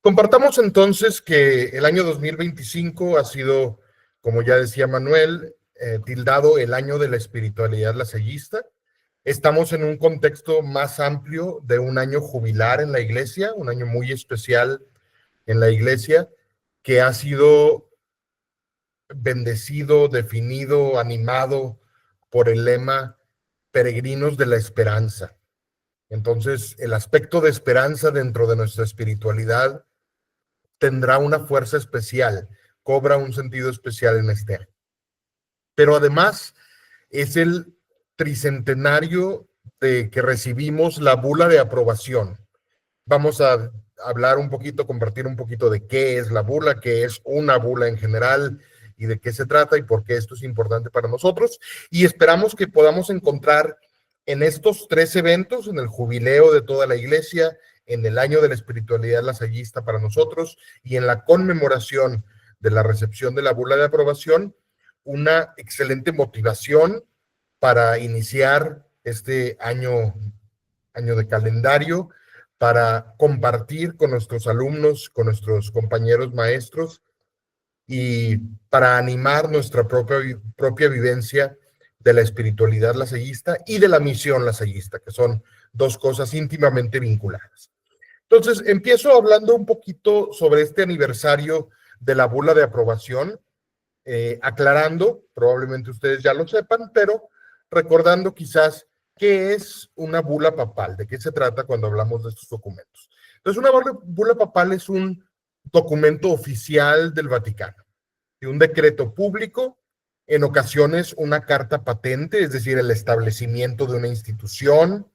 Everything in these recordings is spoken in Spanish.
Compartamos entonces que el año 2025 ha sido, como ya decía Manuel, tildado el año de la espiritualidad lasallista. Estamos en un contexto más amplio de un año jubilar en la iglesia, un año muy especial en la iglesia, que ha sido bendecido, definido, animado por el lema Peregrinos de la Esperanza. Entonces, el aspecto de esperanza dentro de nuestra espiritualidad tendrá una fuerza especial, cobra un sentido especial en este año. Pero además es el tricentenario de que recibimos la bula de aprobación. Vamos a hablar un poquito, compartir un poquito de qué es la bula, qué es una bula en general y de qué se trata y por qué esto es importante para nosotros. Y esperamos que podamos encontrar en estos 3 eventos, en el jubileo de toda la iglesia, en el año de la espiritualidad lasallista para nosotros y en la conmemoración de la recepción de la bula de aprobación, una excelente motivación para iniciar este año de calendario, para compartir con nuestros alumnos, con nuestros compañeros maestros y para animar nuestra propia vivencia de la espiritualidad lasallista y de la misión lasallista, que son dos cosas íntimamente vinculadas. Entonces, empiezo hablando un poquito sobre este aniversario de la bula de aprobación, aclarando, probablemente ustedes ya lo sepan, pero recordando quizás qué es una bula papal, de qué se trata cuando hablamos de estos documentos. Entonces, una bula papal es un documento oficial del Vaticano, y un decreto público, en ocasiones una carta patente, es decir, el establecimiento de una institución,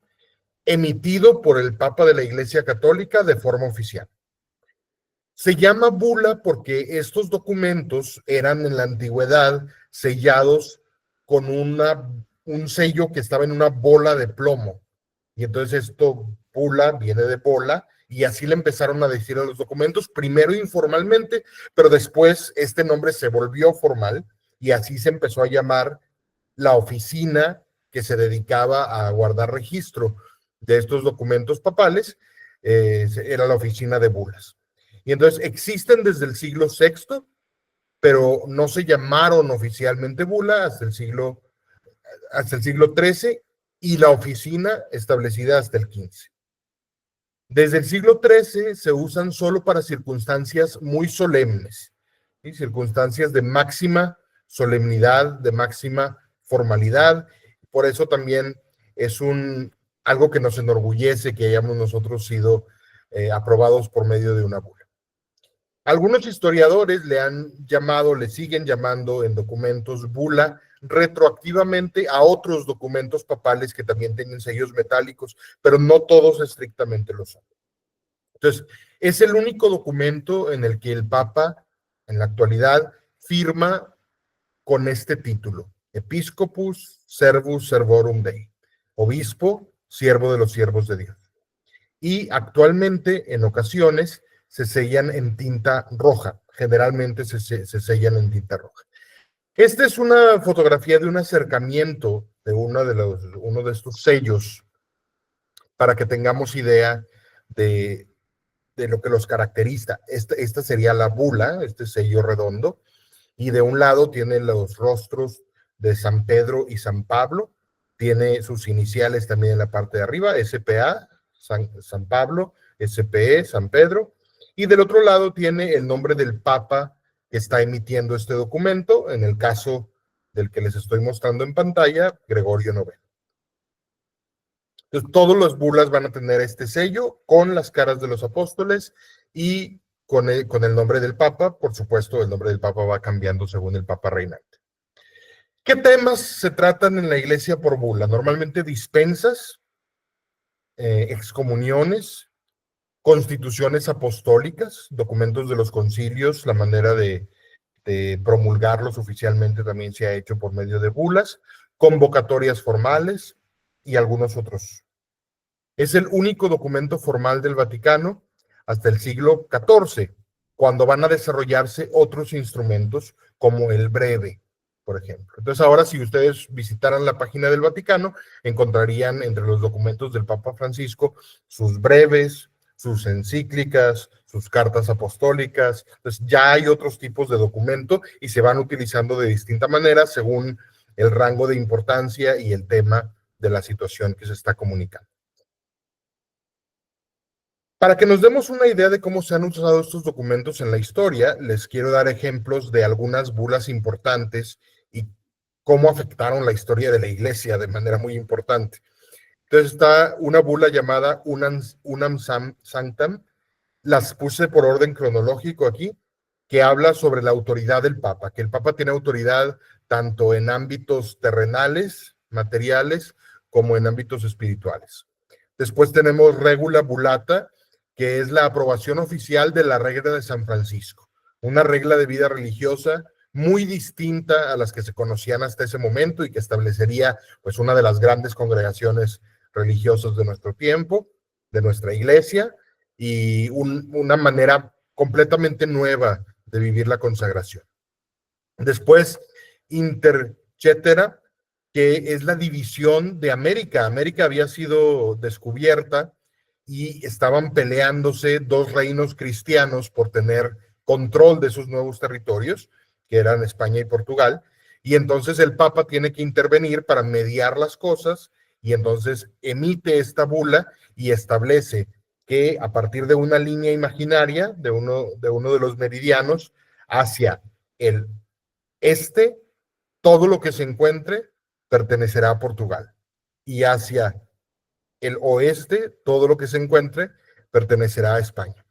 emitido por el Papa de la Iglesia Católica de forma oficial. Se llama bula porque estos documentos eran en la antigüedad sellados con un sello que estaba en una bola de plomo. Y entonces esto, bula, viene de bola, y así le empezaron a decir a los documentos, primero informalmente, pero después este nombre se volvió formal y así se empezó a llamar la oficina que se dedicaba a guardar registro de estos documentos papales, era la oficina de bulas. Y entonces existen desde el siglo VI, pero no se llamaron oficialmente bula hasta el siglo XIII y la oficina establecida hasta el XV. Desde el siglo XIII se usan solo para circunstancias muy solemnes, ¿sí? Circunstancias de máxima solemnidad, de máxima formalidad. Por eso también es algo que nos enorgullece que hayamos nosotros sido aprobados por medio de una bula. Algunos historiadores le siguen llamando en documentos bula retroactivamente a otros documentos papales que también tienen sellos metálicos, pero no todos estrictamente lo son. Entonces, es el único documento en el que el Papa, en la actualidad, firma con este título, Episcopus Servus Servorum Dei, obispo, siervo de los siervos de Dios. Y actualmente, en ocasiones, se sellan en tinta roja. Generalmente se sellan en tinta roja. Esta es una fotografía de un acercamiento de uno de estos sellos para que tengamos idea de lo que los caracteriza. Esta sería la bula, este sello redondo, y de un lado tiene los rostros de San Pedro y San Pablo, tiene sus iniciales también en la parte de arriba, SPA, San Pablo, SPE, San Pedro, y del otro lado tiene el nombre del Papa que está emitiendo este documento, en el caso del que les estoy mostrando en pantalla, Gregorio IX. Entonces, todos los bulas van a tener este sello con las caras de los apóstoles y con el nombre del Papa. Por supuesto, el nombre del Papa va cambiando según el Papa reinante. ¿Qué temas se tratan en la iglesia por bula? Normalmente dispensas, excomuniones, constituciones apostólicas, documentos de los concilios, la manera de promulgarlos oficialmente también se ha hecho por medio de bulas, convocatorias formales y algunos otros. Es el único documento formal del Vaticano hasta el siglo XIV, cuando van a desarrollarse otros instrumentos como el breve, por ejemplo. Entonces ahora, si ustedes visitaran la página del Vaticano, encontrarían entre los documentos del Papa Francisco sus breves, sus encíclicas, sus cartas apostólicas. Entonces ya hay otros tipos de documento y se van utilizando de distinta manera según el rango de importancia y el tema de la situación que se está comunicando. Para que nos demos una idea de cómo se han usado estos documentos en la historia, les quiero dar ejemplos de algunas bulas importantes y cómo afectaron la historia de la Iglesia de manera muy importante. Entonces está una bula llamada Unam Sanctam, las puse por orden cronológico aquí, que habla sobre la autoridad del Papa, que el Papa tiene autoridad tanto en ámbitos terrenales, materiales, como en ámbitos espirituales. Después tenemos Regula Bulata, que es la aprobación oficial de la regla de San Francisco, una regla de vida religiosa muy distinta a las que se conocían hasta ese momento y que establecería pues una de las grandes congregaciones religiosas de nuestro tiempo, de nuestra iglesia, y una manera completamente nueva de vivir la consagración. Después, Intercetera, que es la división de América. América había sido descubierta y estaban peleándose dos reinos cristianos por tener control de esos nuevos territorios, que eran España y Portugal, y entonces el Papa tiene que intervenir para mediar las cosas, y entonces emite esta bula y establece que a partir de una línea imaginaria, de uno de los meridianos, hacia el este, todo lo que se encuentre pertenecerá a Portugal, y hacia el oeste, todo lo que se encuentre pertenecerá a España.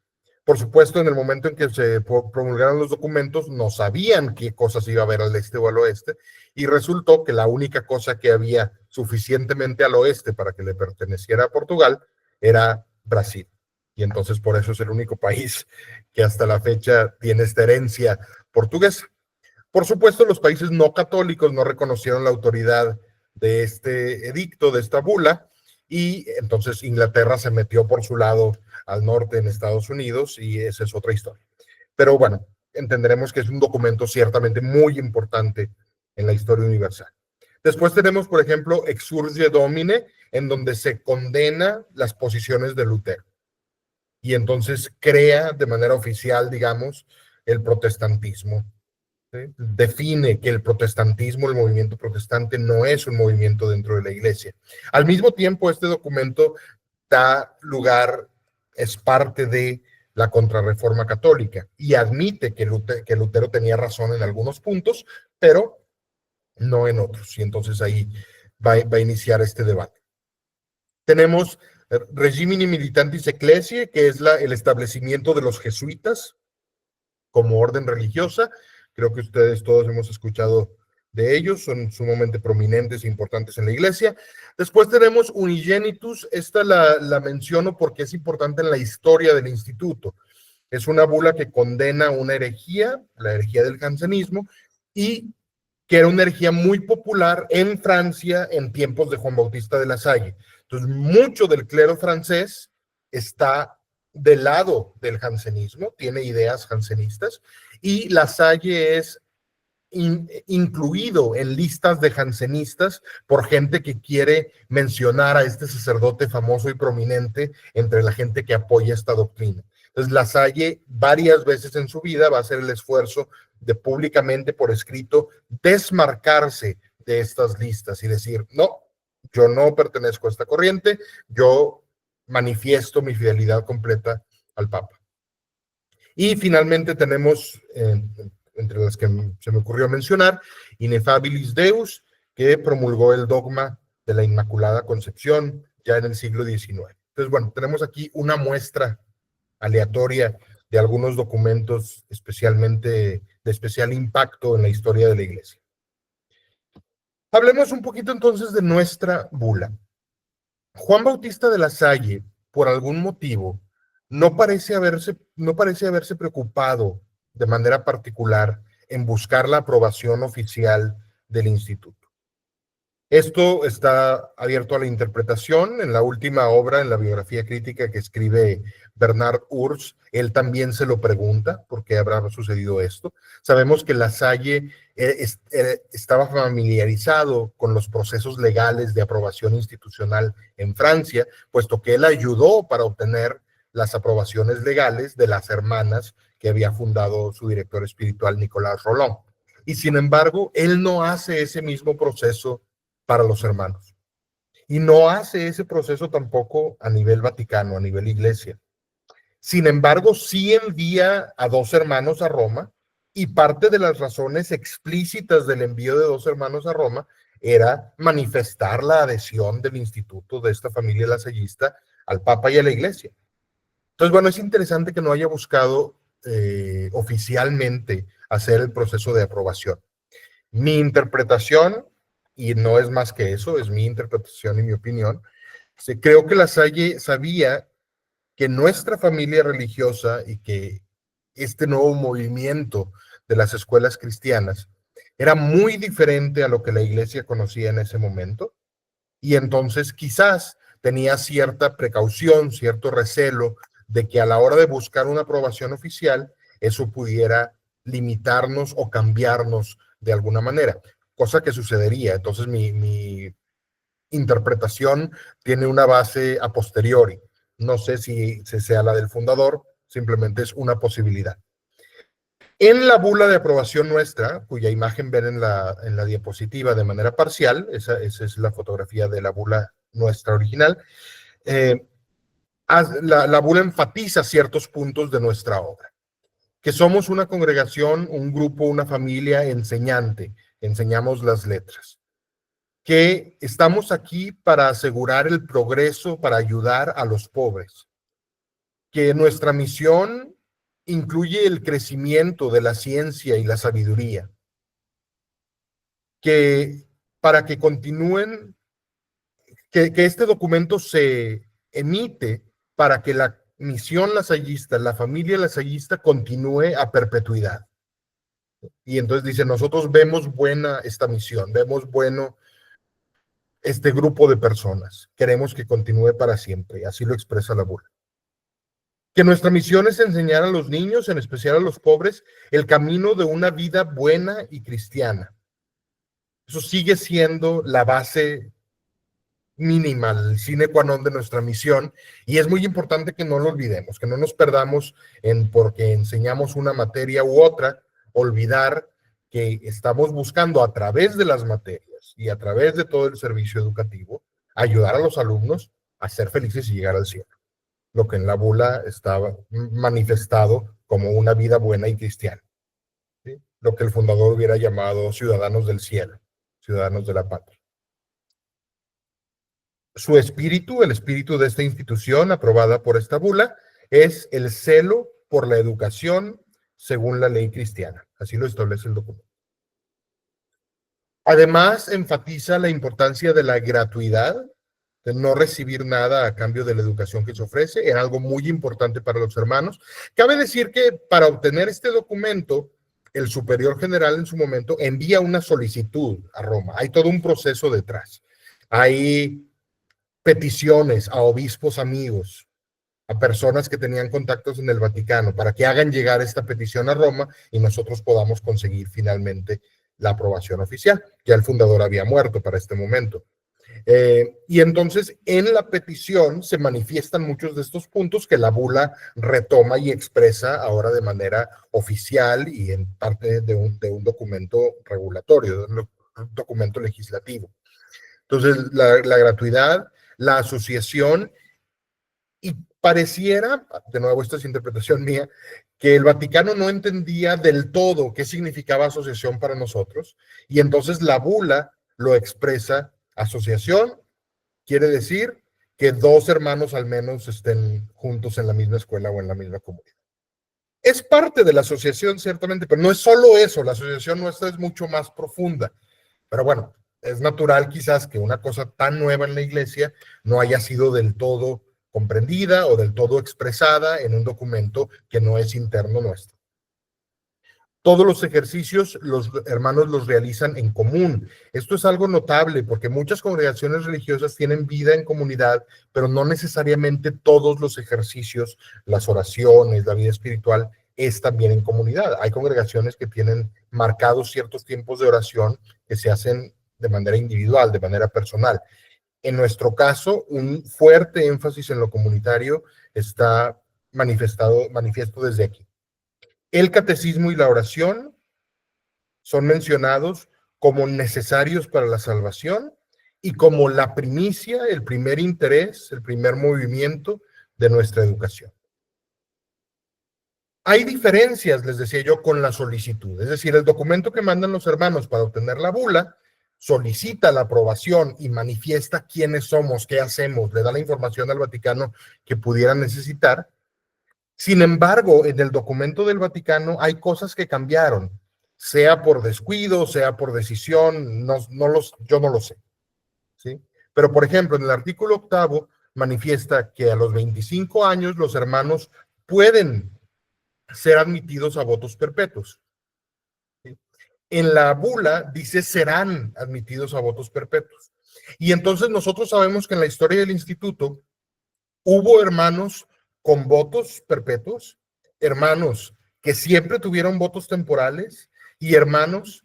Por supuesto, en el momento en que se promulgaron los documentos, no sabían qué cosas iba a haber al este o al oeste, y resultó que la única cosa que había suficientemente al oeste para que le perteneciera a Portugal era Brasil. Y entonces por eso es el único país que hasta la fecha tiene esta herencia portuguesa. Por supuesto, los países no católicos no reconocieron la autoridad de este edicto, de esta bula, y entonces Inglaterra se metió por su lado al norte en Estados Unidos, y esa es otra historia. Pero bueno, entenderemos que es un documento ciertamente muy importante en la historia universal. Después tenemos, por ejemplo, Exsurge Domine, en donde se condena las posiciones de Lutero. Y entonces crea de manera oficial, digamos, el protestantismo. ¿Sí? Define que el protestantismo, el movimiento protestante, no es un movimiento dentro de la iglesia. Al mismo tiempo, este documento da lugar, es parte de la contrarreforma católica y admite que Lutero tenía razón en algunos puntos, pero no en otros. Y entonces ahí va a iniciar este debate. Tenemos Regimini Militantis Ecclesiae, que es el establecimiento de los jesuitas como orden religiosa. Creo que ustedes todos hemos escuchado de ellos, son sumamente prominentes e importantes en la iglesia. Después tenemos Unigenitus, esta la menciono porque es importante en la historia del instituto. Es una bula que condena una herejía, la herejía del jansenismo, y que era una herejía muy popular en Francia en tiempos de Juan Bautista de La Salle. Entonces, mucho del clero francés está del lado del jansenismo, tiene ideas jansenistas, y La Salle es incluido en listas de jansenistas por gente que quiere mencionar a este sacerdote famoso y prominente entre la gente que apoya esta doctrina. Entonces, La Salle varias veces en su vida va a hacer el esfuerzo de públicamente por escrito desmarcarse de estas listas y decir, no, yo no pertenezco a esta corriente, yo manifiesto mi fidelidad completa al Papa. Y finalmente tenemos, entre las que se me ocurrió mencionar, Ineffabilis Deus, que promulgó el dogma de la Inmaculada Concepción ya en el siglo XIX. Entonces, bueno, tenemos aquí una muestra aleatoria de algunos documentos especialmente de especial impacto en la historia de la Iglesia. Hablemos un poquito entonces de nuestra bula. Juan Bautista de La Salle, por algún motivo, no parece haberse preocupado de manera particular en buscar la aprobación oficial del instituto. Esto está abierto a la interpretación. En la última obra, en la biografía crítica que escribe Bernard Urs, él también se lo pregunta por qué habrá sucedido esto. Sabemos que La Salle estaba familiarizado con los procesos legales de aprobación institucional en Francia, puesto que él ayudó para obtener las aprobaciones legales de las hermanas que había fundado su director espiritual, Nicolás Rolón. Y sin embargo, él no hace ese mismo proceso para los hermanos. Y no hace ese proceso tampoco a nivel vaticano, a nivel iglesia. Sin embargo, sí envía a 2 hermanos a Roma, y parte de las razones explícitas del envío de 2 hermanos a Roma era manifestar la adhesión del instituto de esta familia lasallista al Papa y a la Iglesia. Entonces, bueno, es interesante que no haya buscado oficialmente hacer el proceso de aprobación. Mi interpretación, y no es más que eso, es mi interpretación y mi opinión, creo que Lasalle sabía que nuestra familia religiosa y que este nuevo movimiento de las escuelas cristianas era muy diferente a lo que la iglesia conocía en ese momento, y entonces quizás tenía cierta precaución, cierto recelo de que a la hora de buscar una aprobación oficial, eso pudiera limitarnos o cambiarnos de alguna manera, cosa que sucedería. Entonces mi interpretación tiene una base a posteriori. No sé si sea la del fundador, simplemente es una posibilidad. En la bula de aprobación nuestra, cuya imagen ven en la diapositiva de manera parcial, esa es la fotografía de la bula nuestra original, la bula enfatiza ciertos puntos de nuestra obra, que somos una congregación, un grupo, una familia enseñante, enseñamos las letras, que estamos aquí para asegurar el progreso, para ayudar a los pobres, que nuestra misión incluye el crecimiento de la ciencia y la sabiduría, que para que continúen, que este documento se emite para que la misión lasallista, la familia lasallista continúe a perpetuidad. Y entonces dice, nosotros vemos buena esta misión, vemos bueno este grupo de personas, queremos que continúe para siempre, así lo expresa la bula. Que nuestra misión es enseñar a los niños, en especial a los pobres, el camino de una vida buena y cristiana. Eso sigue siendo la base mínima, el sine qua non de nuestra misión, y es muy importante que no lo olvidemos, que no nos perdamos en porque enseñamos una materia u otra, olvidar que estamos buscando a través de las materias y a través de todo el servicio educativo, ayudar a los alumnos a ser felices y llegar al cielo, lo que en la bula estaba manifestado como una vida buena y cristiana, ¿sí? Lo que el fundador hubiera llamado ciudadanos del cielo, ciudadanos de la patria. Su espíritu, el espíritu de esta institución aprobada por esta bula, es el celo por la educación según la ley cristiana. Así lo establece el documento. Además, enfatiza la importancia de la gratuidad, de no recibir nada a cambio de la educación que se ofrece. Era algo muy importante para los hermanos. Cabe decir que para obtener este documento, el superior general en su momento envía una solicitud a Roma. Hay todo un proceso detrás. Hay peticiones a obispos amigos, a personas que tenían contactos en el Vaticano, para que hagan llegar esta petición a Roma y nosotros podamos conseguir finalmente la aprobación oficial. Ya el fundador había muerto para este momento. Y entonces en la petición se manifiestan muchos de estos puntos que la bula retoma y expresa ahora de manera oficial y en parte de un documento regulatorio, de un documento legislativo. Entonces la gratuidad, la asociación, y pareciera, de nuevo esta es interpretación mía, que el Vaticano no entendía del todo qué significaba asociación para nosotros, y entonces la bula lo expresa. Asociación quiere decir que 2 hermanos al menos estén juntos en la misma escuela o en la misma comunidad. Es parte de la asociación, ciertamente, pero no es solo eso, la asociación nuestra es mucho más profunda. Pero bueno, es natural quizás que una cosa tan nueva en la iglesia no haya sido del todo comprendida o del todo expresada en un documento que no es interno nuestro. Todos los ejercicios los hermanos los realizan en común. Esto es algo notable porque muchas congregaciones religiosas tienen vida en comunidad, pero no necesariamente todos los ejercicios, las oraciones, la vida espiritual es también en comunidad. Hay congregaciones que tienen marcados ciertos tiempos de oración que se hacen de manera individual, de manera personal. En nuestro caso, un fuerte énfasis en lo comunitario está manifiesto desde aquí. El catecismo y la oración son mencionados como necesarios para la salvación y como la primicia, el primer interés, el primer movimiento de nuestra educación. Hay diferencias, les decía yo, con la solicitud. Es decir, el documento que mandan los hermanos para obtener la bula solicita la aprobación y manifiesta quiénes somos, qué hacemos, le da la información al Vaticano que pudieran necesitar. Sin embargo, en el documento del Vaticano hay cosas que cambiaron, sea por descuido, sea por decisión, yo no lo sé, ¿sí? Pero, por ejemplo, en el artículo 8 manifiesta que a los 25 años los hermanos pueden ser admitidos a votos perpetuos. ¿Sí? En la bula dice serán admitidos a votos perpetuos. Y entonces nosotros sabemos que en la historia del instituto hubo hermanos con votos perpetuos, hermanos que siempre tuvieron votos temporales y hermanos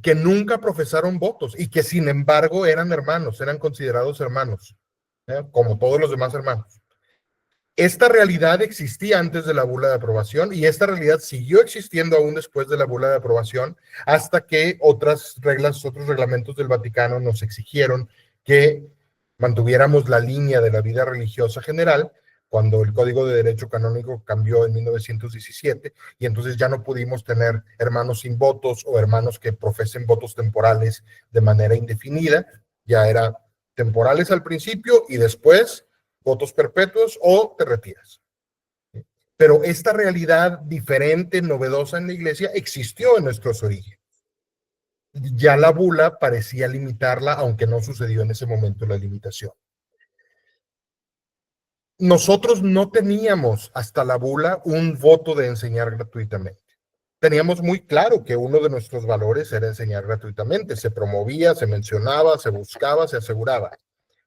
que nunca profesaron votos y que sin embargo eran hermanos, eran considerados hermanos, como todos los demás hermanos. Esta realidad existía antes de la bula de aprobación y esta realidad siguió existiendo aún después de la bula de aprobación hasta que otras reglas, otros reglamentos del Vaticano nos exigieron que mantuviéramos la línea de la vida religiosa general cuando el Código de Derecho Canónico cambió en 1917 y entonces ya no pudimos tener hermanos sin votos o hermanos que profesen votos temporales de manera indefinida, ya era temporales al principio y después votos perpetuos o te retiras. Pero esta realidad diferente, novedosa en la iglesia, existió en nuestros orígenes. Ya la bula parecía limitarla, aunque no sucedió en ese momento la limitación. Nosotros no teníamos hasta la bula un voto de enseñar gratuitamente. Teníamos muy claro que uno de nuestros valores era enseñar gratuitamente. Se promovía, se mencionaba, se buscaba, se aseguraba,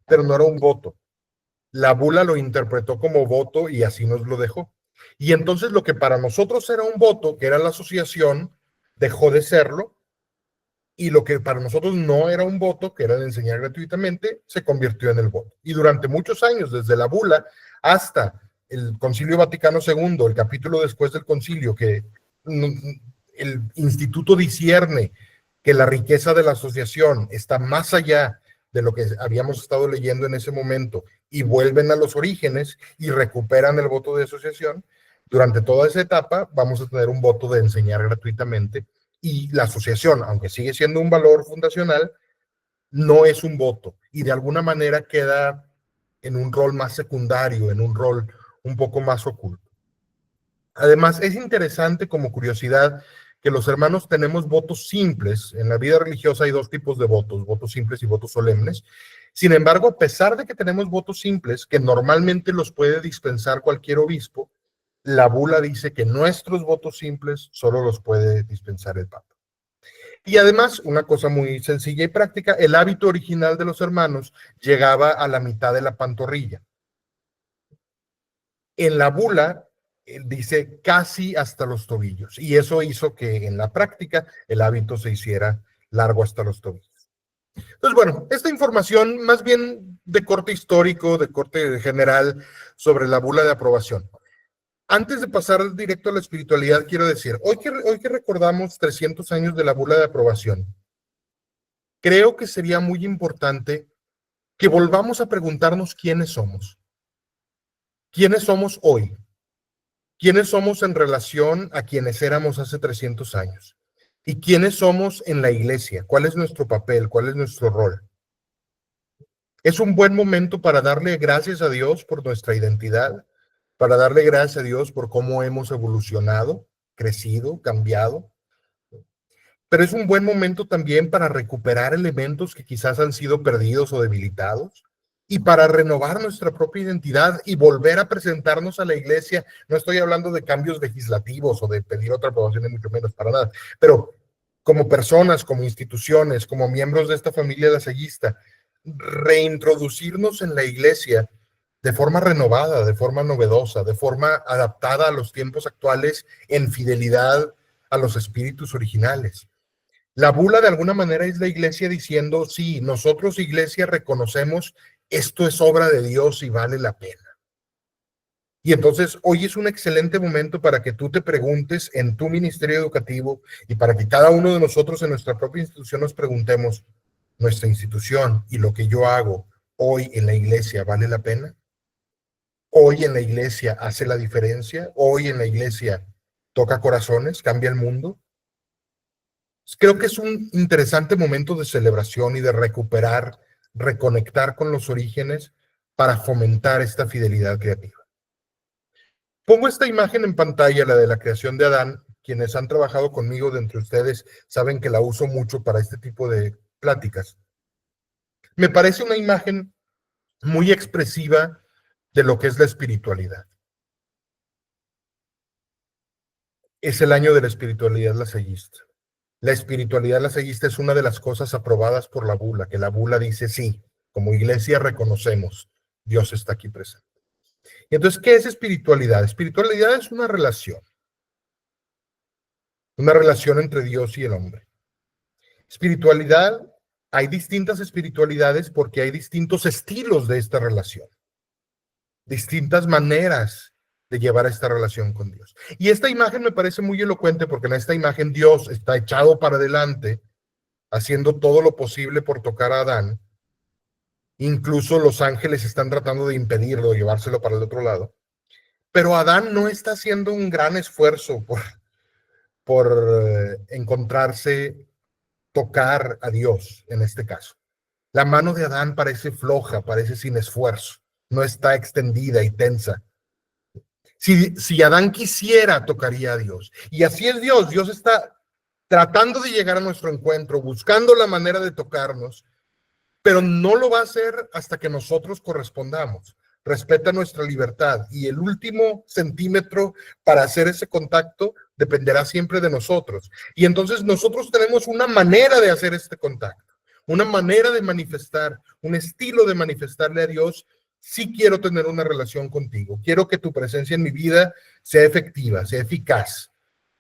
pero no era un voto. La bula lo interpretó como voto y así nos lo dejó. Y entonces lo que para nosotros era un voto, que era la asociación, dejó de serlo, y lo que para nosotros no era un voto, que era el enseñar gratuitamente, se convirtió en el voto. Y durante muchos años, desde la bula hasta el Concilio Vaticano II, el capítulo después del concilio, que el instituto discierne que la riqueza de la asociación está más allá de lo que habíamos estado leyendo en ese momento y vuelven a los orígenes y recuperan el voto de asociación, durante toda esa etapa vamos a tener un voto de enseñar gratuitamente y la asociación, aunque sigue siendo un valor fundacional, no es un voto y de alguna manera queda en un rol más secundario, en un rol un poco más oculto. Además, es interesante como curiosidad que los hermanos tenemos votos simples. En la vida religiosa hay dos tipos de votos, votos simples y votos solemnes. Sin embargo, a pesar de que tenemos votos simples, que normalmente los puede dispensar cualquier obispo, la bula dice que nuestros votos simples solo los puede dispensar el Papa. Y además, una cosa muy sencilla y práctica, el hábito original de los hermanos llegaba a la mitad de la pantorrilla. En la bula dice casi hasta los tobillos, y eso hizo que en la práctica el hábito se hiciera largo hasta los tobillos. Entonces, bueno, esta información más bien de corte histórico, de corte general sobre la bula de aprobación. Antes de pasar directo a la espiritualidad, quiero decir, hoy que recordamos 300 años de la bula de aprobación, creo que sería muy importante que volvamos a preguntarnos quiénes somos. ¿Quiénes somos hoy? ¿Quiénes somos en relación a quienes éramos hace 300 años? ¿Y quiénes somos en la iglesia? ¿Cuál es nuestro papel? ¿Cuál es nuestro rol? Es un buen momento para darle gracias a Dios por nuestra identidad, para darle gracias a Dios por cómo hemos evolucionado, crecido, cambiado. Pero es un buen momento también para recuperar elementos que quizás han sido perdidos o debilitados y para renovar nuestra propia identidad y volver a presentarnos a la iglesia. No estoy hablando de cambios legislativos o de pedir otra aprobación, ni mucho menos, para nada, pero como personas, como instituciones, como miembros de esta familia lasallista, reintroducirnos en la iglesia de forma renovada, de forma novedosa, de forma adaptada a los tiempos actuales, en fidelidad a los espíritus originales. La bula de alguna manera es la iglesia diciendo, sí, nosotros iglesia reconocemos esto es obra de Dios y vale la pena. Y entonces hoy es un excelente momento para que tú te preguntes en tu ministerio educativo y para que cada uno de nosotros en nuestra propia institución nos preguntemos, ¿nuestra institución y lo que yo hago hoy en la iglesia vale la pena? ¿Hoy en la iglesia hace la diferencia? ¿Hoy en la iglesia toca corazones, cambia el mundo? Creo que es un interesante momento de celebración y de recuperar, reconectar con los orígenes para fomentar esta fidelidad creativa. Pongo esta imagen en pantalla, la de la creación de Adán. Quienes han trabajado conmigo de entre ustedes saben que la uso mucho para este tipo de pláticas. Me parece una imagen muy expresiva de lo que es la espiritualidad. Es el año de la espiritualidad lasallista. La espiritualidad lasallista es una de las cosas aprobadas por la bula, que la bula dice sí, como iglesia reconocemos, Dios está aquí presente. Y entonces, ¿qué es espiritualidad? Espiritualidad es una relación entre Dios y el hombre. Espiritualidad, hay distintas espiritualidades porque hay distintos estilos de esta relación, distintas maneras de llevar esta relación con Dios. Y esta imagen me parece muy elocuente porque en esta imagen Dios está echado para adelante, haciendo todo lo posible por tocar a Adán. Incluso los ángeles están tratando de impedirlo, de llevárselo para el otro lado. Pero Adán no está haciendo un gran esfuerzo por encontrarse, tocar a Dios en este caso. La mano de Adán parece floja, parece sin esfuerzo, no está extendida y tensa. Si Adán quisiera, tocaría a Dios. Y así es Dios. Dios está tratando de llegar a nuestro encuentro, buscando la manera de tocarnos, pero no lo va a hacer hasta que nosotros correspondamos. Respeta nuestra libertad y el último centímetro para hacer ese contacto dependerá siempre de nosotros. Y entonces nosotros tenemos una manera de hacer este contacto, una manera de manifestar, un estilo de manifestarle a Dios: sí quiero tener una relación contigo, quiero que tu presencia en mi vida sea efectiva, sea eficaz.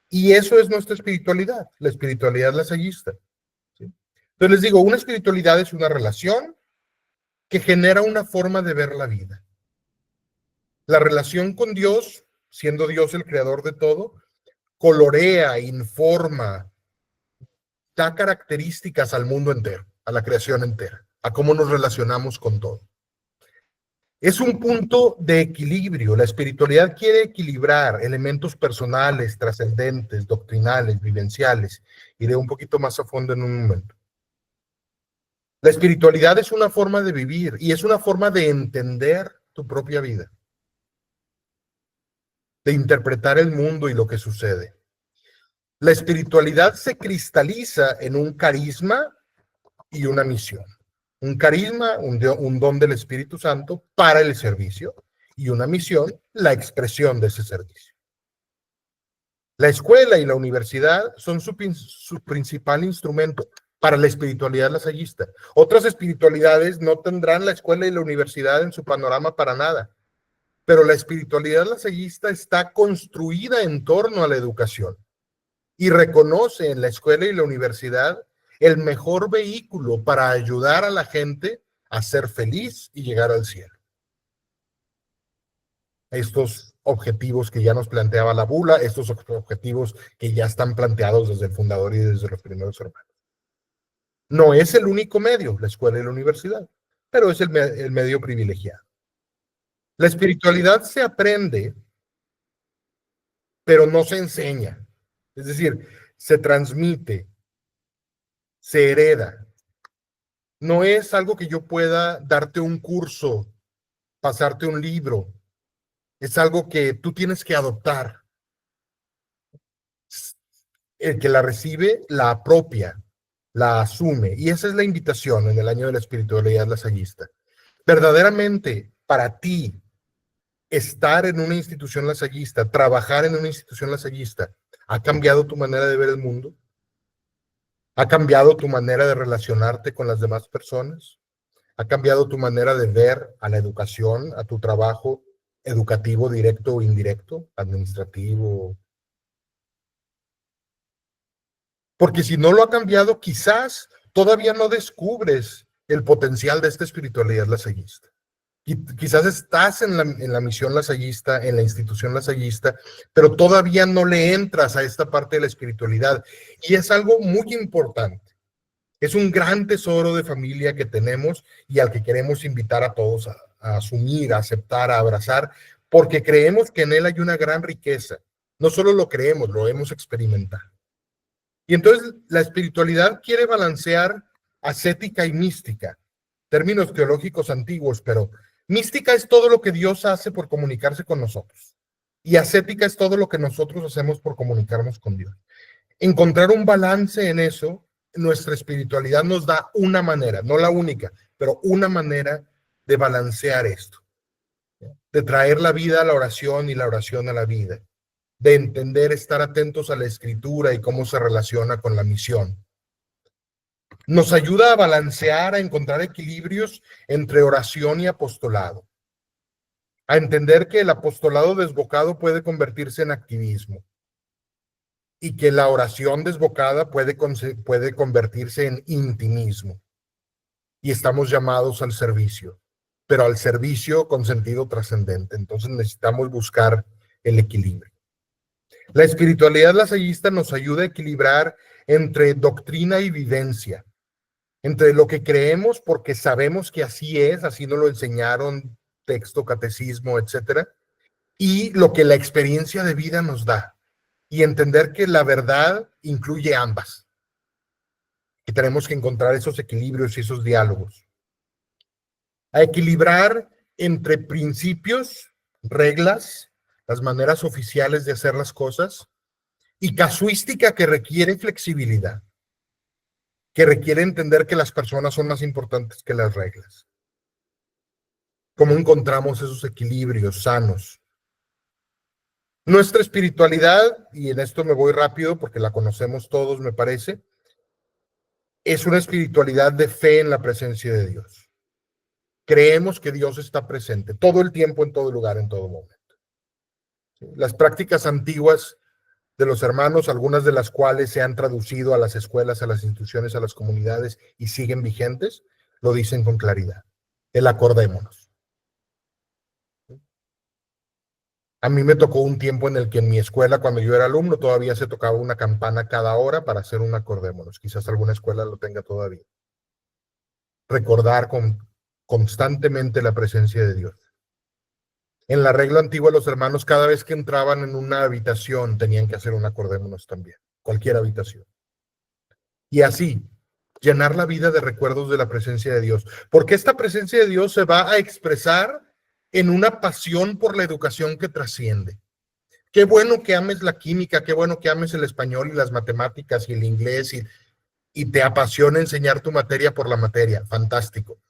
Y eso es nuestra espiritualidad, la espiritualidad lasallista. ¿Sí? Entonces les digo, una espiritualidad es una relación que genera una forma de ver la vida. La relación con Dios, siendo Dios el creador de todo, colorea, informa, da características al mundo entero, a la creación entera, a cómo nos relacionamos con todo. Es un punto de equilibrio. La espiritualidad quiere equilibrar elementos personales, trascendentes, doctrinales, vivenciales. Iré un poquito más a fondo en un momento. La espiritualidad es una forma de vivir y es una forma de entender tu propia vida, de interpretar el mundo y lo que sucede. La espiritualidad se cristaliza en un carisma y una misión. Un carisma, un don del Espíritu Santo para el servicio, y una misión, la expresión de ese servicio. La escuela y la universidad son su principal instrumento para la espiritualidad lasallista. Otras espiritualidades no tendrán la escuela y la universidad en su panorama para nada, pero la espiritualidad lasallista está construida en torno a la educación y reconoce en la escuela y la universidad el mejor vehículo para ayudar a la gente a ser feliz y llegar al cielo. Estos objetivos que ya nos planteaba la bula, estos objetivos que ya están planteados desde el fundador y desde los primeros hermanos. No es el único medio, la escuela y la universidad, pero es el medio privilegiado. La espiritualidad se aprende, pero no se enseña. Es decir, se transmite, se hereda. No es algo que yo pueda darte un curso, pasarte un libro. Es algo que tú tienes que adoptar. El que la recibe, la apropia, la asume. Y esa es la invitación en el año de la espiritualidad lasallista. Verdaderamente, para ti, estar en una institución lasallista, trabajar en una institución lasallista, ¿ha cambiado tu manera de ver el mundo? ¿Ha cambiado tu manera de relacionarte con las demás personas? ¿Ha cambiado tu manera de ver a la educación, a tu trabajo educativo directo o indirecto, administrativo? Porque si no lo ha cambiado, quizás todavía no descubres el potencial de esta espiritualidad lasallista. Quizás estás en la misión lasallista, en la institución lasallista, pero todavía no le entras a esta parte de la espiritualidad. Y es algo muy importante. Es un gran tesoro de familia que tenemos y al que queremos invitar a todos a asumir, a aceptar, a abrazar, porque creemos que en él hay una gran riqueza. No solo lo creemos, lo hemos experimentado. Y entonces la espiritualidad quiere balancear ascética y mística, términos teológicos antiguos, pero mística es todo lo que Dios hace por comunicarse con nosotros. Y ascética es todo lo que nosotros hacemos por comunicarnos con Dios. Encontrar un balance en eso, nuestra espiritualidad nos da una manera, no la única, pero una manera de balancear esto, de traer la vida a la oración y la oración a la vida, de entender, estar atentos a la escritura y cómo se relaciona con la misión. Nos ayuda a balancear, a encontrar equilibrios entre oración y apostolado, a entender que el apostolado desbocado puede convertirse en activismo y que la oración desbocada puede convertirse en intimismo. Y estamos llamados al servicio, pero al servicio con sentido trascendente. Entonces necesitamos buscar el equilibrio. La espiritualidad lasallista nos ayuda a equilibrar entre doctrina y vivencia, entre lo que creemos porque sabemos que así es, así nos lo enseñaron, texto, catecismo, etcétera, y lo que la experiencia de vida nos da, y entender que la verdad incluye ambas, y tenemos que encontrar esos equilibrios y esos diálogos. A equilibrar entre principios, reglas, las maneras oficiales de hacer las cosas, y casuística que requiere flexibilidad, que requiere entender que las personas son más importantes que las reglas. ¿Cómo encontramos esos equilibrios sanos? Nuestra espiritualidad, y en esto me voy rápido porque la conocemos todos, me parece, es una espiritualidad de fe en la presencia de Dios. Creemos que Dios está presente todo el tiempo, en todo lugar, en todo momento. Las prácticas antiguas de los hermanos, algunas de las cuales se han traducido a las escuelas, a las instituciones, a las comunidades y siguen vigentes, lo dicen con claridad. El acordémonos. A mí me tocó un tiempo en el que en mi escuela, cuando yo era alumno, todavía se tocaba una campana cada hora para hacer un acordémonos. Quizás alguna escuela lo tenga todavía. Recordar constantemente la presencia de Dios. En la regla antigua, los hermanos, cada vez que entraban en una habitación, tenían que hacer un acordémonos también. Cualquier habitación. Y así, llenar la vida de recuerdos de la presencia de Dios. Porque esta presencia de Dios se va a expresar en una pasión por la educación que trasciende. Qué bueno que ames la química, qué bueno que ames el español y las matemáticas y el inglés y te apasiona enseñar tu materia por la materia. Fantástico.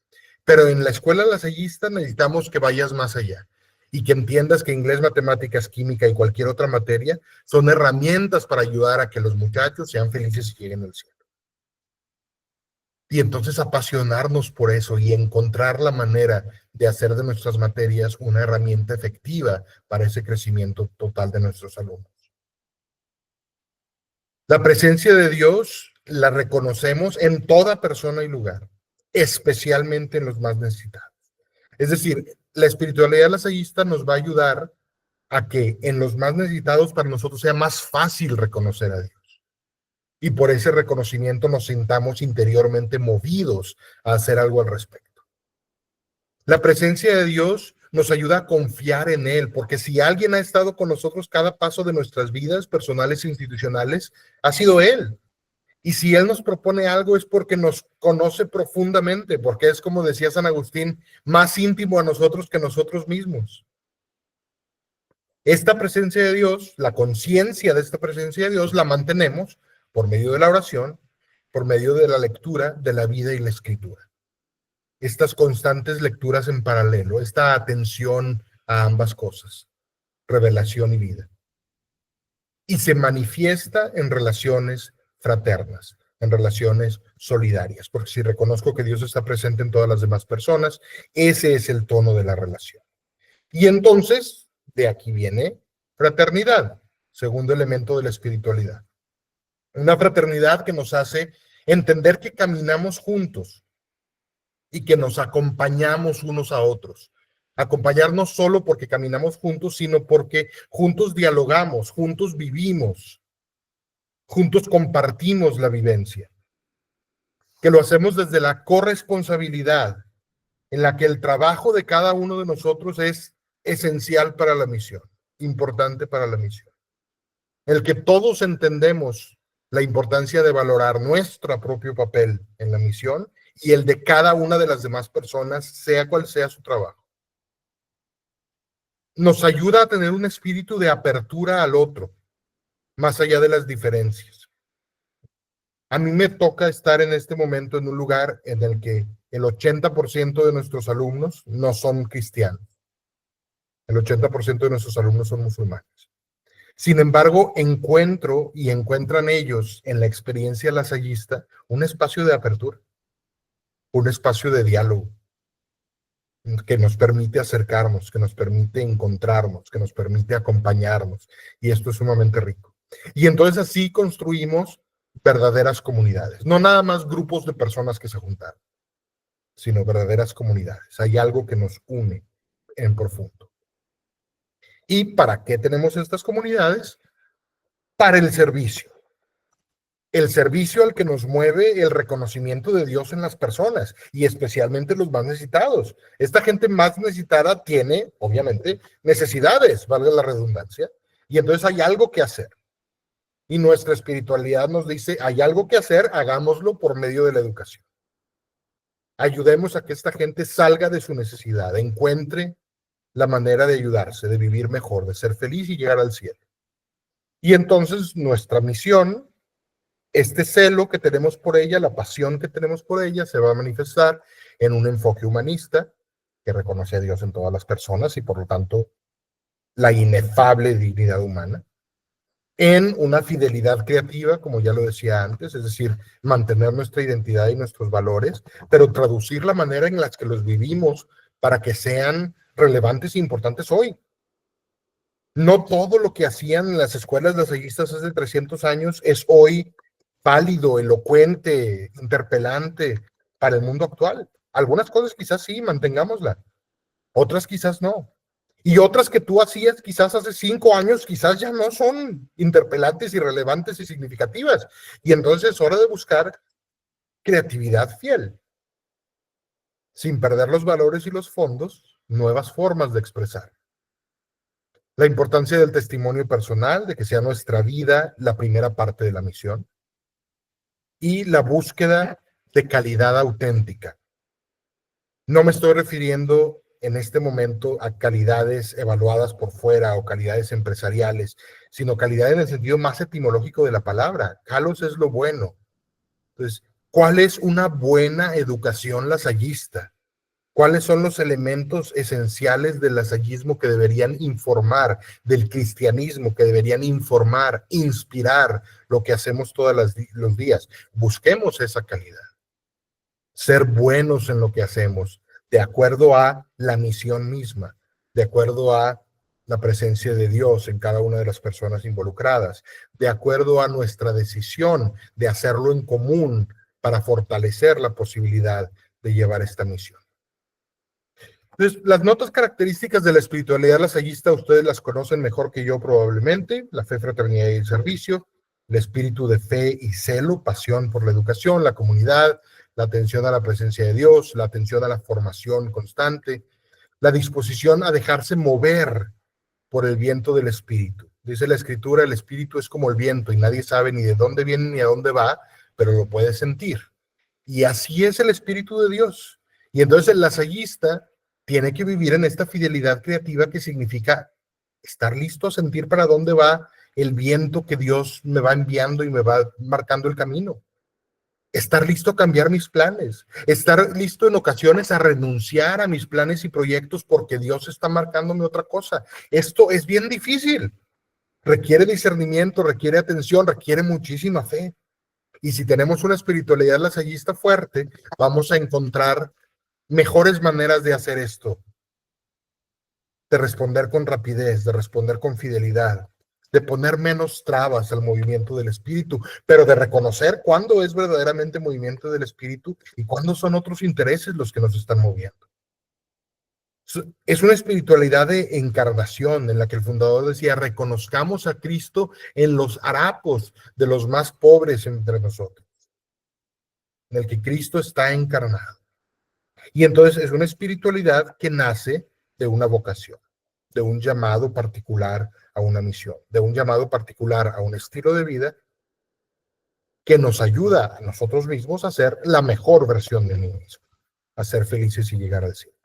Pero en la escuela lasallista necesitamos que vayas más allá y que entiendas que inglés, matemáticas, química y cualquier otra materia son herramientas para ayudar a que los muchachos sean felices y lleguen al cielo. Y entonces apasionarnos por eso y encontrar la manera de hacer de nuestras materias una herramienta efectiva para ese crecimiento total de nuestros alumnos. La presencia de Dios la reconocemos en toda persona y lugar, especialmente en los más necesitados. Es decir, la espiritualidad lasallista nos va a ayudar a que en los más necesitados para nosotros sea más fácil reconocer a Dios. Y por ese reconocimiento nos sintamos interiormente movidos a hacer algo al respecto. La presencia de Dios nos ayuda a confiar en Él, porque si alguien ha estado con nosotros cada paso de nuestras vidas personales e institucionales, ha sido Él. Y si Él nos propone algo es porque nos conoce profundamente, porque es, como decía San Agustín, más íntimo a nosotros que nosotros mismos. Esta presencia de Dios, la conciencia de esta presencia de Dios, la mantenemos por medio de la oración, por medio de la lectura de la vida y la escritura. Estas constantes lecturas en paralelo, esta atención a ambas cosas, revelación y vida. Y se manifiesta en relaciones fraternas, en relaciones solidarias, porque si reconozco que Dios está presente en todas las demás personas, ese es el tono de la relación. Y entonces, de aquí viene fraternidad, segundo elemento de la espiritualidad. Una fraternidad que nos hace entender que caminamos juntos y que nos acompañamos unos a otros. Acompañar no solo porque caminamos juntos, sino porque juntos dialogamos, juntos vivimos, juntos compartimos la vivencia. Que lo hacemos desde la corresponsabilidad, en la que el trabajo de cada uno de nosotros es esencial para la misión, importante para la misión. El que todos entendemos la importancia de valorar nuestro propio papel en la misión y el de cada una de las demás personas, sea cual sea su trabajo. Nos ayuda a tener un espíritu de apertura al otro, más allá de las diferencias. A mí me toca estar en este momento en un lugar en el que el 80% de nuestros alumnos no son cristianos. El 80% de nuestros alumnos son musulmanes. Sin embargo, encuentran ellos en la experiencia lasallista un espacio de apertura, un espacio de diálogo que nos permite acercarnos, que nos permite encontrarnos, que nos permite acompañarnos. Y esto es sumamente rico. Y entonces así construimos verdaderas comunidades, no nada más grupos de personas que se juntaron, sino verdaderas comunidades. Hay algo que nos une en profundo. ¿Y para qué tenemos estas comunidades? Para el servicio. El servicio al que nos mueve el reconocimiento de Dios en las personas y especialmente los más necesitados. Esta gente más necesitada tiene, obviamente, necesidades, valga la redundancia, y entonces hay algo que hacer. Y nuestra espiritualidad nos dice, hay algo que hacer, hagámoslo por medio de la educación. Ayudemos a que esta gente salga de su necesidad, encuentre la manera de ayudarse, de vivir mejor, de ser feliz y llegar al cielo. Y entonces nuestra misión, este celo que tenemos por ella, la pasión que tenemos por ella, se va a manifestar en un enfoque humanista que reconoce a Dios en todas las personas y por lo tanto la inefable dignidad humana, en una fidelidad creativa, como ya lo decía antes, es decir, mantener nuestra identidad y nuestros valores, pero traducir la manera en la que los vivimos para que sean relevantes e importantes hoy. No todo lo que hacían en las escuelas lasallistas hace 300 años es hoy válido, elocuente, interpelante para el mundo actual. Algunas cosas quizás sí, mantengámosla, otras quizás no. Y otras que tú hacías quizás hace 5 años, quizás ya no son interpelantes y relevantes y significativas. Y entonces es hora de buscar creatividad fiel, sin perder los valores y los fondos, nuevas formas de expresar. La importancia del testimonio personal, de que sea nuestra vida la primera parte de la misión. Y la búsqueda de calidad auténtica. No me estoy refiriendo en este momento a calidades evaluadas por fuera o calidades empresariales, sino calidad en el sentido más etimológico de la palabra. Kalos es lo bueno. Entonces, ¿cuál es una buena educación lasallista? ¿Cuáles son los elementos esenciales del lasallismo que deberían informar, del cristianismo que deberían informar, inspirar lo que hacemos todos los días? Busquemos esa calidad. Ser buenos en lo que hacemos, de acuerdo a la misión misma, de acuerdo a la presencia de Dios en cada una de las personas involucradas, de acuerdo a nuestra decisión de hacerlo en común para fortalecer la posibilidad de llevar esta misión. Entonces, las notas características de la espiritualidad lasallista ustedes las conocen mejor que yo probablemente: la fe, fraternidad y el servicio, el espíritu de fe y celo, pasión por la educación, la comunidad, la atención a la presencia de Dios, la atención a la formación constante, la disposición a dejarse mover por el viento del espíritu. Dice la escritura, el espíritu es como el viento y nadie sabe ni de dónde viene ni a dónde va, pero lo puede sentir. Y así es el espíritu de Dios. Y entonces el lasallista tiene que vivir en esta fidelidad creativa que significa estar listo a sentir para dónde va el viento que Dios me va enviando y me va marcando el camino. Estar listo a cambiar mis planes, estar listo en ocasiones a renunciar a mis planes y proyectos porque Dios está marcándome otra cosa. Esto es bien difícil, requiere discernimiento, requiere atención, requiere muchísima fe. Y si tenemos una espiritualidad lasallista fuerte, vamos a encontrar mejores maneras de hacer esto, de responder con rapidez, de responder con fidelidad, de poner menos trabas al movimiento del espíritu, pero de reconocer cuándo es verdaderamente movimiento del espíritu y cuándo son otros intereses los que nos están moviendo. Es una espiritualidad de encarnación en la que el fundador decía, reconozcamos a Cristo en los harapos de los más pobres entre nosotros, en el que Cristo está encarnado. Y entonces es una espiritualidad que nace de una vocación, de un llamado particular a una misión, de un llamado particular a un estilo de vida que nos ayuda a nosotros mismos a ser la mejor versión de mí mismo, a ser felices y llegar al cielo.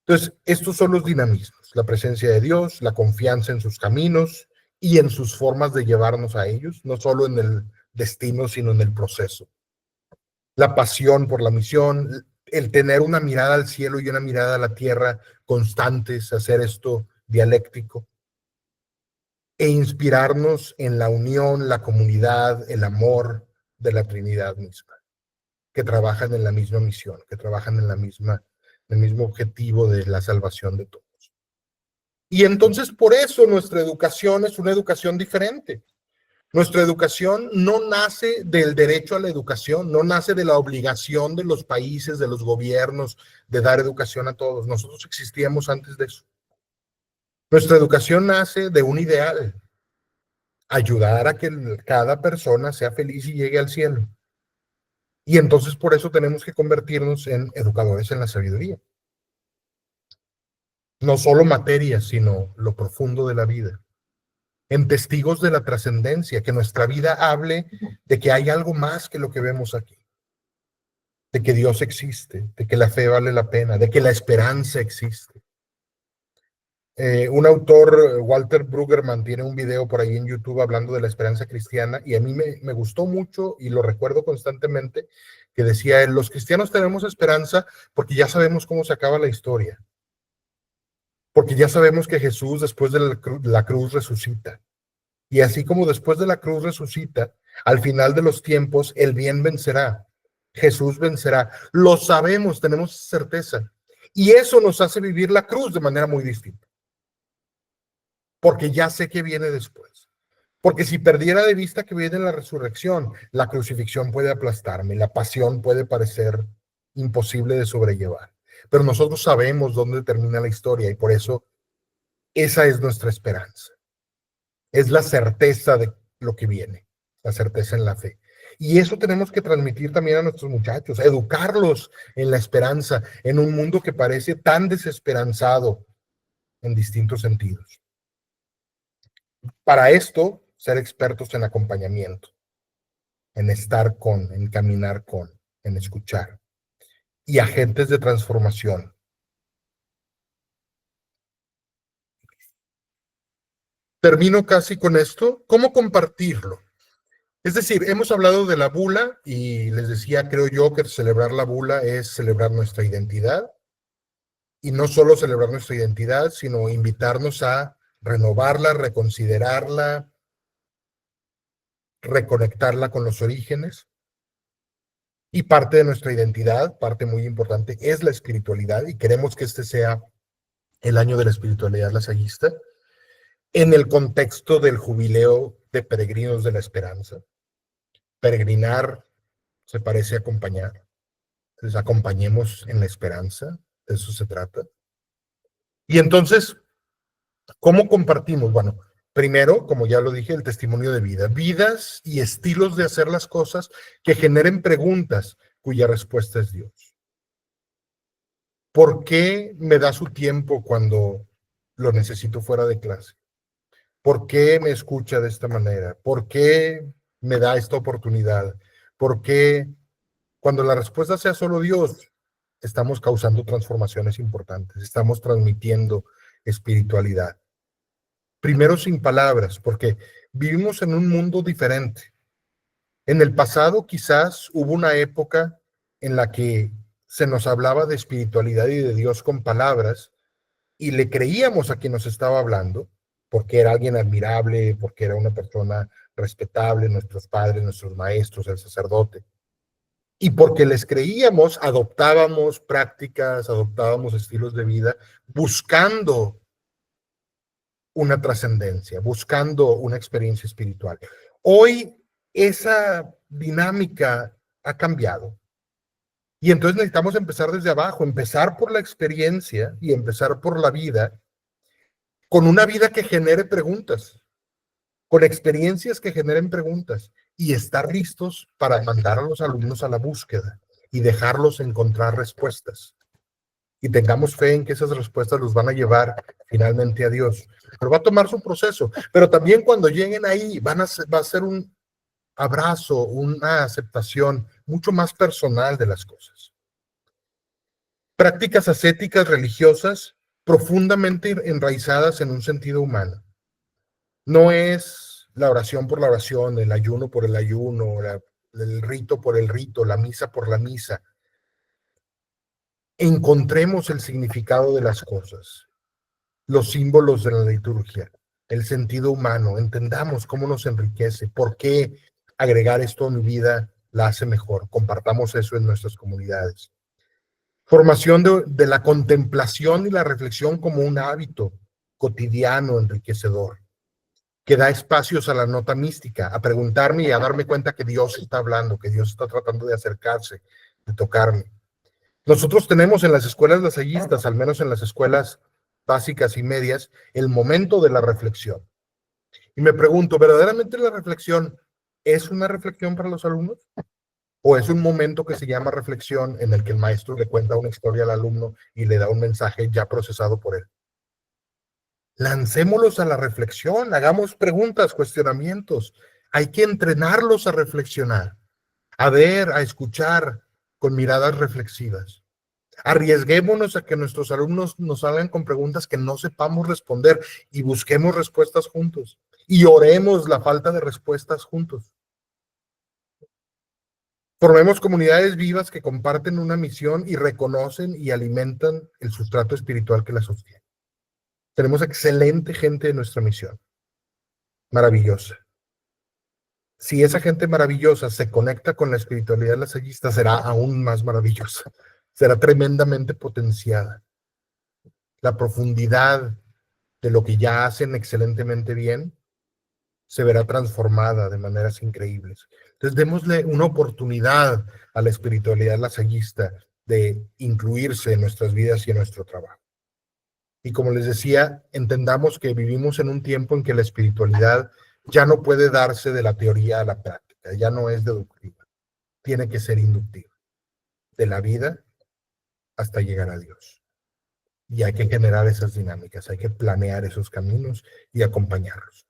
Entonces, estos son los dinamismos, la presencia de Dios, la confianza en sus caminos y en sus formas de llevarnos a ellos, no solo en el destino, sino en el proceso. La pasión por la misión, el tener una mirada al cielo y una mirada a la tierra constantes, hacer esto dialéctico, e inspirarnos en la unión, la comunidad, el amor de la Trinidad misma, que trabajan en la misma misión, que trabajan en el mismo objetivo de la salvación de todos. Y entonces por eso nuestra educación es una educación diferente. Nuestra educación no nace del derecho a la educación, no nace de la obligación de los países, de los gobiernos, de dar educación a todos. Nosotros existíamos antes de eso. Nuestra educación nace de un ideal, ayudar a que cada persona sea feliz y llegue al cielo. Y entonces por eso tenemos que convertirnos en educadores en la sabiduría. No solo materia, sino lo profundo de la vida. En testigos de la trascendencia, que nuestra vida hable de que hay algo más que lo que vemos aquí. De que Dios existe, de que la fe vale la pena, de que la esperanza existe. Un autor, Walter Brueggemann, tiene un video por ahí en YouTube hablando de la esperanza cristiana y a mí me gustó mucho y lo recuerdo constantemente, que decía él, los cristianos tenemos esperanza porque ya sabemos cómo se acaba la historia, porque ya sabemos que Jesús después de la cruz resucita. Y así como después de la cruz resucita, al final de los tiempos el bien vencerá, Jesús vencerá. Lo sabemos, tenemos certeza. Y eso nos hace vivir la cruz de manera muy distinta. Porque ya sé que viene después. Porque si perdiera de vista que viene la resurrección, la crucifixión puede aplastarme, la pasión puede parecer imposible de sobrellevar. Pero nosotros sabemos dónde termina la historia y por eso esa es nuestra esperanza. Es la certeza de lo que viene, la certeza en la fe. Y eso tenemos que transmitir también a nuestros muchachos, educarlos en la esperanza, en un mundo que parece tan desesperanzado en distintos sentidos. Para esto, ser expertos en acompañamiento, en estar con, en caminar con, en escuchar. Y agentes de transformación. Termino casi con esto. ¿Cómo compartirlo? Es decir, hemos hablado de la bula y les decía, creo yo, que celebrar la bula es celebrar nuestra identidad. Y no solo celebrar nuestra identidad, sino invitarnos a renovarla, reconsiderarla, reconectarla con los orígenes. Y parte de nuestra identidad, parte muy importante, es la espiritualidad y queremos que este sea el año de la espiritualidad lasallista en el contexto del jubileo de peregrinos de la esperanza. Peregrinar se parece a acompañar. Entonces, acompañemos en la esperanza, de eso se trata. Y entonces, ¿cómo compartimos? Bueno, primero, como ya lo dije, el testimonio de vida. Vidas y estilos de hacer las cosas que generen preguntas cuya respuesta es Dios. ¿Por qué me da su tiempo cuando lo necesito fuera de clase? ¿Por qué me escucha de esta manera? ¿Por qué me da esta oportunidad? ¿Por qué cuando la respuesta sea solo Dios, estamos causando transformaciones importantes, estamos transmitiendo espiritualidad? Primero sin palabras, porque vivimos en un mundo diferente. En el pasado quizás hubo una época en la que se nos hablaba de espiritualidad y de Dios con palabras y le creíamos a quien nos estaba hablando, porque era alguien admirable, porque era una persona respetable, nuestros padres, nuestros maestros, el sacerdote. Y porque les creíamos, adoptábamos prácticas, adoptábamos estilos de vida, buscando una trascendencia, buscando una experiencia espiritual. Hoy esa dinámica ha cambiado. Y entonces necesitamos empezar desde abajo, empezar por la experiencia y empezar por la vida, con una vida que genere preguntas, con experiencias que generen preguntas y estar listos para mandar a los alumnos a la búsqueda y dejarlos encontrar respuestas. Y tengamos fe en que esas respuestas los van a llevar finalmente a Dios. Pero va a tomar su proceso. Pero también cuando lleguen ahí va a ser un abrazo, una aceptación mucho más personal de las cosas. Prácticas ascéticas religiosas profundamente enraizadas en un sentido humano. No es la oración por la oración, el ayuno por el ayuno, el rito por el rito, la misa por la misa. Encontremos el significado de las cosas, los símbolos de la liturgia, el sentido humano, entendamos cómo nos enriquece, por qué agregar esto a mi vida la hace mejor. Compartamos eso en nuestras comunidades. Formación de la contemplación y la reflexión como un hábito cotidiano enriquecedor, que da espacios a la nota mística, a preguntarme y a darme cuenta que Dios está hablando, que Dios está tratando de acercarse, de tocarme. Nosotros tenemos en las escuelas lasallistas, al menos en las escuelas básicas y medias, el momento de la reflexión. Y me pregunto, ¿verdaderamente la reflexión es una reflexión para los alumnos? ¿O es un momento que se llama reflexión en el que el maestro le cuenta una historia al alumno y le da un mensaje ya procesado por él? Lancémoslos a la reflexión, hagamos preguntas, cuestionamientos. Hay que entrenarlos a reflexionar, a ver, a escuchar con miradas reflexivas. Arriesguémonos a que nuestros alumnos nos salgan con preguntas que no sepamos responder y busquemos respuestas juntos y oremos la falta de respuestas juntos. Formemos comunidades vivas que comparten una misión y reconocen y alimentan el sustrato espiritual que la sostiene. Tenemos excelente gente en nuestra misión, maravillosa. Si esa gente maravillosa se conecta con la espiritualidad lasallista, será aún más maravillosa, será tremendamente potenciada. La profundidad de lo que ya hacen excelentemente bien se verá transformada de maneras increíbles. Entonces, démosle una oportunidad a la espiritualidad lasallista de incluirse en nuestras vidas y en nuestro trabajo. Y como les decía, entendamos que vivimos en un tiempo en que la espiritualidad ya no puede darse de la teoría a la práctica, ya no es deductiva, tiene que ser inductiva, de la vida hasta llegar a Dios. Y hay que generar esas dinámicas, hay que planear esos caminos y acompañarlos.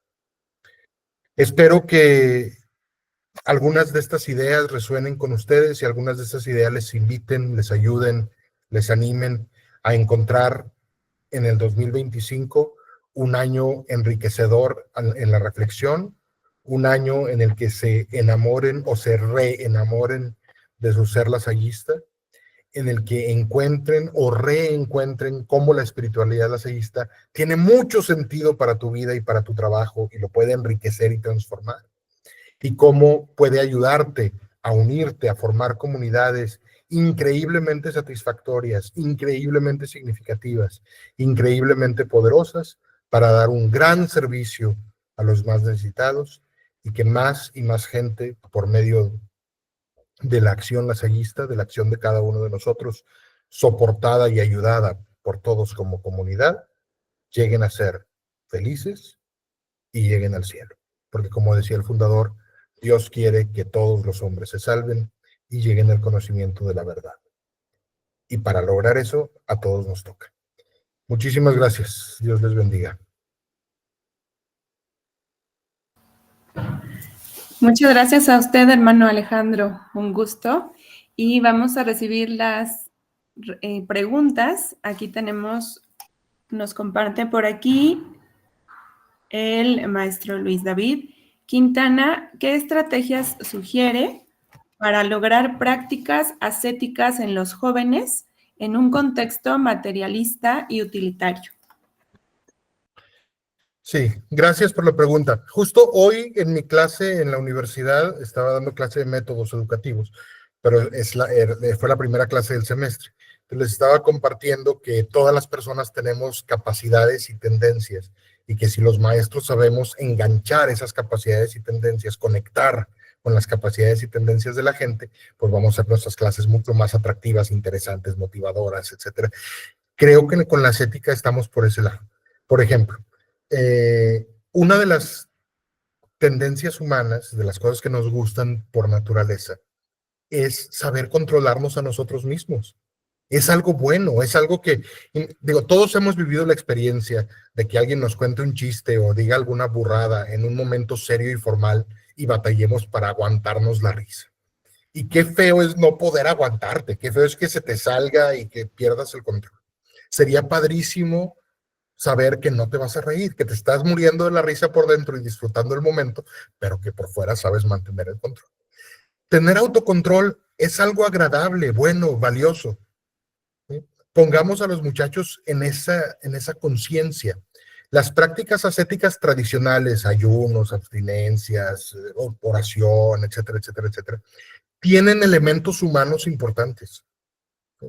Espero que algunas de estas ideas resuenen con ustedes y algunas de estas ideas les inviten, les ayuden, les animen a encontrar en el 2025 un año enriquecedor en la reflexión, un año en el que se enamoren o se reenamoren de su ser lasallista, en el que encuentren o reencuentren cómo la espiritualidad lasallista tiene mucho sentido para tu vida y para tu trabajo y lo puede enriquecer y transformar, y cómo puede ayudarte a unirte, a formar comunidades increíblemente satisfactorias, increíblemente significativas, increíblemente poderosas para dar un gran servicio a los más necesitados y que más y más gente, por medio de la acción lasallista, de la acción de cada uno de nosotros, soportada y ayudada por todos como comunidad, lleguen a ser felices y lleguen al cielo. Porque como decía el fundador, Dios quiere que todos los hombres se salven y lleguen al conocimiento de la verdad. Y para lograr eso, a todos nos toca. Muchísimas gracias. Dios les bendiga. Muchas gracias a usted, hermano Alejandro. Un gusto. Y vamos a recibir las preguntas. Aquí tenemos, nos comparte por aquí el maestro Luis David Quintana. ¿Qué estrategias sugiere para lograr prácticas ascéticas en los jóvenes en un contexto materialista y utilitario? Sí, gracias por la pregunta. Justo hoy en mi clase en la universidad estaba dando clase de métodos educativos, pero fue la primera clase del semestre. Entonces les estaba compartiendo que todas las personas tenemos capacidades y tendencias y que si los maestros sabemos enganchar esas capacidades y tendencias, conectar con las capacidades y tendencias de la gente, pues vamos a hacer nuestras clases mucho más atractivas, interesantes, motivadoras, etcétera. Creo que con la ascética estamos por ese lado. Por ejemplo, una de las tendencias humanas, de las cosas que nos gustan por naturaleza, es saber controlarnos a nosotros mismos. Es algo bueno, es algo que, digo, todos hemos vivido la experiencia de que alguien nos cuente un chiste o diga alguna burrada en un momento serio y formal y batallemos para aguantarnos la risa. Y qué feo es no poder aguantarte, qué feo es que se te salga y que pierdas el control. Sería padrísimo saber que no te vas a reír, que te estás muriendo de la risa por dentro y disfrutando el momento, pero que por fuera sabes mantener el control. Tener autocontrol es algo agradable, bueno, valioso. ¿Sí? Pongamos a los muchachos en esa conciencia. Las prácticas ascéticas tradicionales, ayunos, abstinencias, oración, etcétera, etcétera, etcétera, tienen elementos humanos importantes. ¿Sí?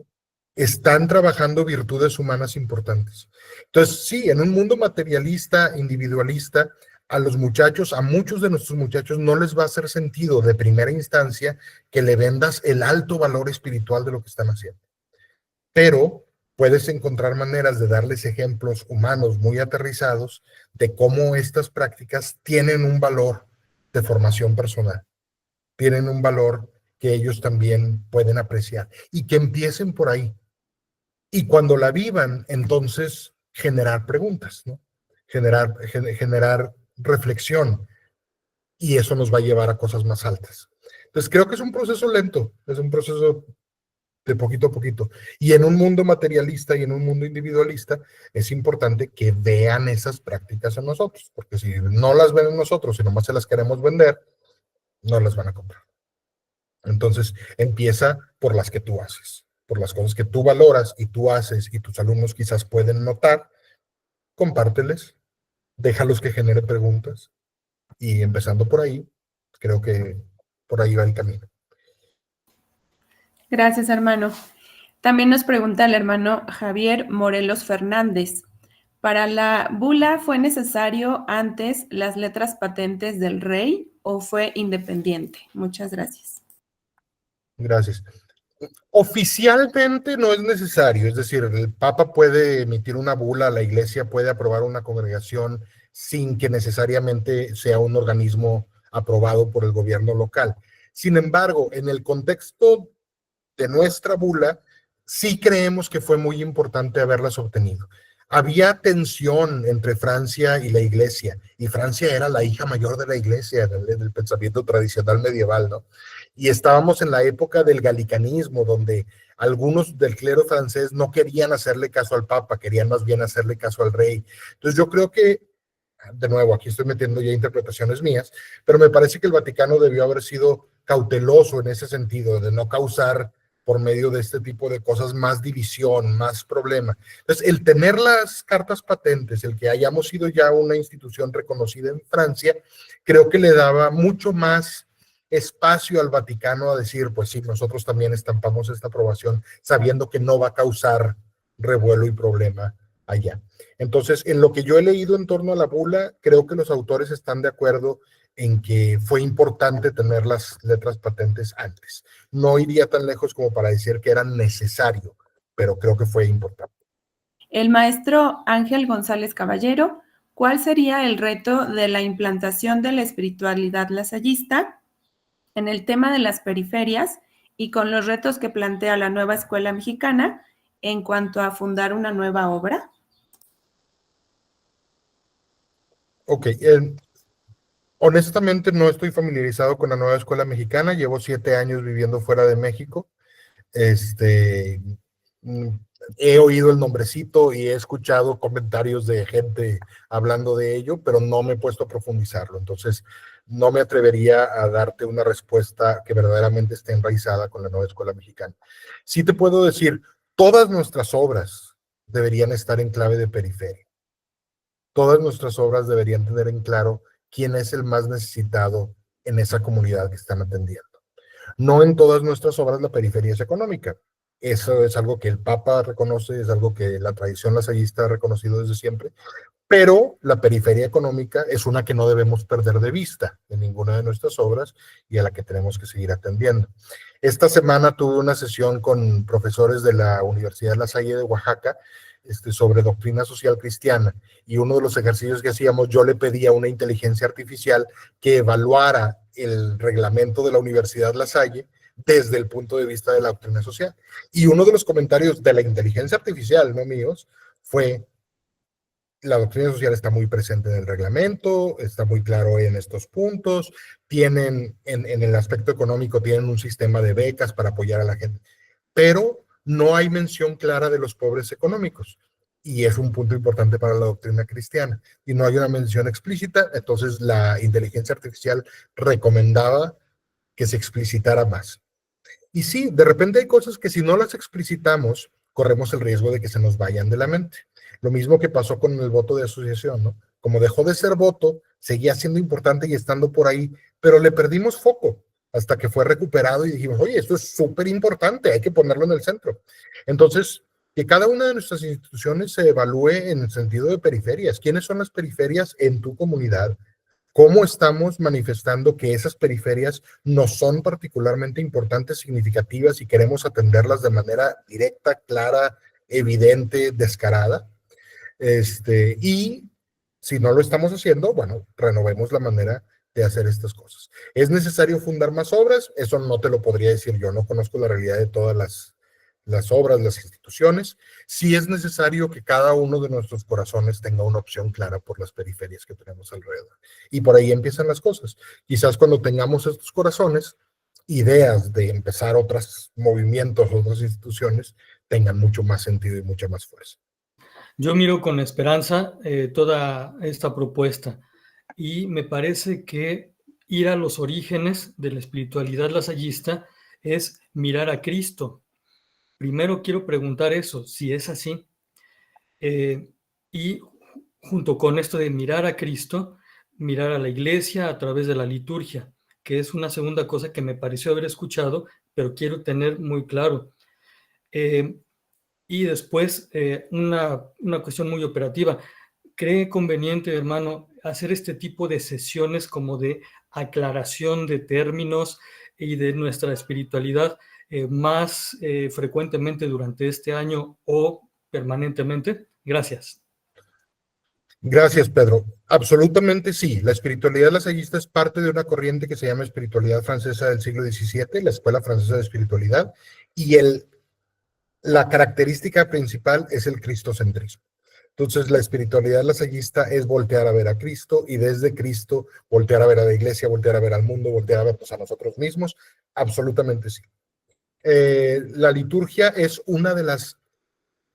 Están trabajando virtudes humanas importantes. Entonces, sí, en un mundo materialista, individualista, a los muchachos, a muchos de nuestros muchachos no les va a hacer sentido de primera instancia que le vendas el alto valor espiritual de lo que están haciendo. Pero puedes encontrar maneras de darles ejemplos humanos muy aterrizados de cómo estas prácticas tienen un valor de formación personal, tienen un valor que ellos también pueden apreciar y que empiecen por ahí. Y cuando la vivan, entonces generar preguntas, ¿no? Generar reflexión, y eso nos va a llevar a cosas más altas. Entonces creo que es un proceso lento, es un proceso de poquito a poquito. Y en un mundo materialista y en un mundo individualista, es importante que vean esas prácticas en nosotros, porque si no las ven en nosotros y nomás se las queremos vender, no las van a comprar. Entonces, empieza por las que tú haces, por las cosas que tú valoras y tú haces y tus alumnos quizás pueden notar, compárteles, déjalos que genere preguntas y empezando por ahí, creo que por ahí va el camino. Gracias, hermano. También nos pregunta el hermano Javier Morelos Fernández. ¿Para la bula fue necesario antes las letras patentes del rey o fue independiente? Muchas gracias. Gracias. Oficialmente no es necesario, es decir, el Papa puede emitir una bula, la Iglesia puede aprobar una congregación sin que necesariamente sea un organismo aprobado por el gobierno local. Sin embargo, en el contexto de nuestra bula, sí creemos que fue muy importante haberlas obtenido. Había tensión entre Francia y la Iglesia, y Francia era la hija mayor de la Iglesia del pensamiento tradicional medieval, ¿no? Y estábamos en la época del galicanismo, donde algunos del clero francés no querían hacerle caso al Papa, querían más bien hacerle caso al rey. Entonces yo creo que, de nuevo, aquí estoy metiendo ya interpretaciones mías, pero me parece que el Vaticano debió haber sido cauteloso en ese sentido, de no causar por medio de este tipo de cosas más división, más problema. Entonces, el tener las cartas patentes, el que hayamos sido ya una institución reconocida en Francia, creo que le daba mucho más espacio al Vaticano a decir, pues sí, nosotros también estampamos esta aprobación, sabiendo que no va a causar revuelo y problema allá. Entonces, en lo que yo he leído en torno a la bula, creo que los autores están de acuerdo en que fue importante tener las letras patentes antes. No iría tan lejos como para decir que era necesario, pero creo que fue importante. El maestro Ángel González Caballero, ¿cuál sería el reto de la implantación de la espiritualidad lasallista en el tema de las periferias y con los retos que plantea la nueva escuela mexicana en cuanto a fundar una nueva obra? Ok, honestamente no estoy familiarizado con la nueva escuela mexicana, llevo 7 años viviendo fuera de México. He oído el nombrecito y he escuchado comentarios de gente hablando de ello, pero no me he puesto a profundizarlo. Entonces, no me atrevería a darte una respuesta que verdaderamente esté enraizada con la nueva escuela mexicana. Sí te puedo decir, todas nuestras obras deberían estar en clave de periferia. Todas nuestras obras deberían tener en claro quién es el más necesitado en esa comunidad que están atendiendo. No en todas nuestras obras la periferia es económica. Eso es algo que el Papa reconoce, es algo que la tradición lasallista ha reconocido desde siempre, pero la periferia económica es una que no debemos perder de vista en ninguna de nuestras obras y a la que tenemos que seguir atendiendo. Esta semana tuve una sesión con profesores de la Universidad La Salle de Oaxaca sobre doctrina social cristiana, y uno de los ejercicios que hacíamos, yo le pedí a una inteligencia artificial que evaluara el reglamento de la Universidad La Salle desde el punto de vista de la doctrina social. Y uno de los comentarios de la inteligencia artificial, no míos, fue: la doctrina social está muy presente en el reglamento, está muy claro en estos puntos, tienen, en el aspecto económico, tienen un sistema de becas para apoyar a la gente, pero no hay mención clara de los pobres económicos, y es un punto importante para la doctrina cristiana, y no hay una mención explícita. Entonces la inteligencia artificial recomendaba que se explicitara más. Y sí, de repente hay cosas que si no las explicitamos, corremos el riesgo de que se nos vayan de la mente. Lo mismo que pasó con el voto de asociación, ¿no? Como dejó de ser voto, seguía siendo importante y estando por ahí, pero le perdimos foco hasta que fue recuperado y dijimos, oye, esto es súper importante, hay que ponerlo en el centro. Entonces, que cada una de nuestras instituciones se evalúe en el sentido de periferias. ¿Quiénes son las periferias en tu comunidad? ¿Cómo estamos manifestando que esas periferias no son particularmente importantes, significativas, y queremos atenderlas de manera directa, clara, evidente, descarada? Y si no lo estamos haciendo, bueno, renovemos la manera de hacer estas cosas. ¿Es necesario fundar más obras? Eso no te lo podría decir yo, no conozco la realidad de todas las obras, las instituciones. Sí es necesario que cada uno de nuestros corazones tenga una opción clara por las periferias que tenemos alrededor. Y por ahí empiezan las cosas. Quizás cuando tengamos estos corazones, ideas de empezar otros movimientos, otras instituciones, tengan mucho más sentido y mucha más fuerza. Yo miro con esperanza toda esta propuesta, y me parece que ir a los orígenes de la espiritualidad lasallista es mirar a Cristo. Primero quiero preguntar eso, si es así. Y junto con esto de mirar a Cristo, mirar a la iglesia a través de la liturgia, que es una segunda cosa que me pareció haber escuchado, pero quiero tener muy claro. Y después, una cuestión muy operativa. ¿Cree conveniente, hermano, hacer este tipo de sesiones como de aclaración de términos y de nuestra espiritualidad más frecuentemente durante este año o permanentemente? Gracias. Gracias, Pedro. Absolutamente sí. La espiritualidad lasallista es parte de una corriente que se llama espiritualidad francesa del siglo XVII, la Escuela Francesa de Espiritualidad, y la característica principal es el cristocentrismo. Entonces, la espiritualidad lasallista es voltear a ver a Cristo, y desde Cristo voltear a ver a la iglesia, voltear a ver al mundo, voltear a vernos a nosotros mismos. Absolutamente sí. La liturgia es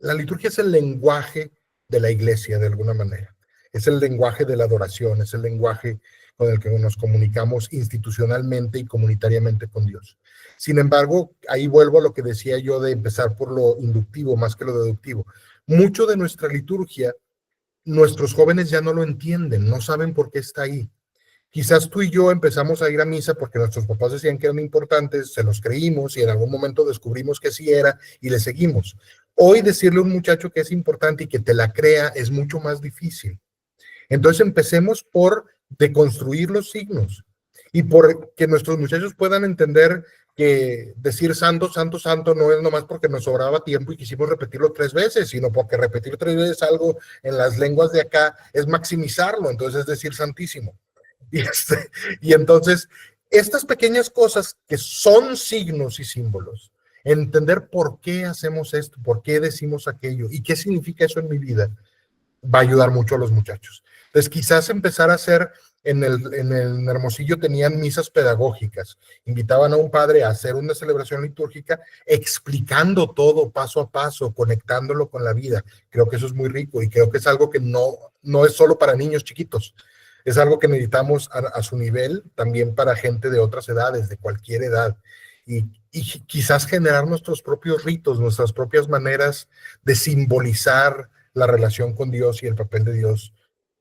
la liturgia es el lenguaje de la iglesia, de alguna manera. Es el lenguaje de la adoración, es el lenguaje con el que nos comunicamos institucionalmente y comunitariamente con Dios. Sin embargo, ahí vuelvo a lo que decía yo de empezar por lo inductivo más que lo deductivo. Mucho de nuestra liturgia, nuestros jóvenes ya no lo entienden, no saben por qué está ahí. Quizás tú y yo empezamos a ir a misa porque nuestros papás decían que eran importantes, se los creímos y en algún momento descubrimos que sí era y le seguimos. Hoy decirle a un muchacho que es importante y que te la crea es mucho más difícil. Entonces empecemos por deconstruir los signos y por que nuestros muchachos puedan entender que decir santo, santo, santo no es nomás porque nos sobraba tiempo y quisimos repetirlo 3 veces, sino porque repetir 3 veces algo en las lenguas de acá es maximizarlo, entonces es decir santísimo. Y entonces, estas pequeñas cosas que son signos y símbolos, entender por qué hacemos esto, por qué decimos aquello y qué significa eso en mi vida, va a ayudar mucho a los muchachos. Entonces, quizás empezar a hacer, en el Hermosillo tenían misas pedagógicas, invitaban a un padre a hacer una celebración litúrgica explicando todo paso a paso, conectándolo con la vida. Creo que eso es muy rico y creo que es algo que no es solo para niños chiquitos. Es algo que necesitamos a su nivel también para gente de otras edades, de cualquier edad. Y quizás generar nuestros propios ritos, nuestras propias maneras de simbolizar la relación con Dios y el papel de Dios